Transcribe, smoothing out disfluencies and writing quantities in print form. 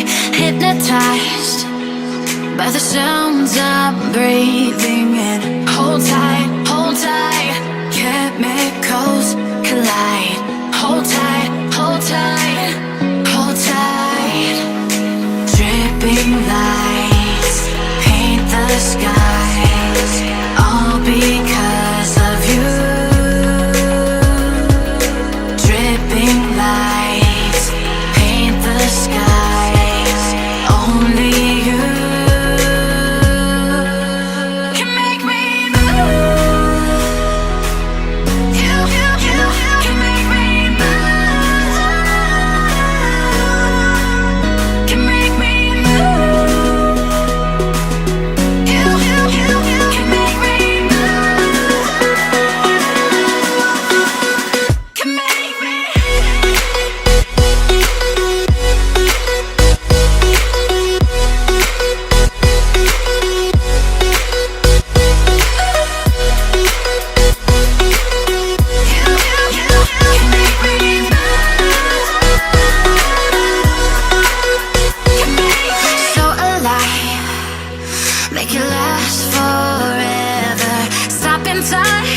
hypnotized by the sounds I'm breathing in. Hold tight, hold tight. Chemicals collide. Hold tight, hold tight, hold tight. Dripping lights paint the skies, all because of you. Dripping lights paint the skies, only you can make me move. You can make me move. Can make me move. You can make me move. Can make me. So alive, make it last forever. Stop in time.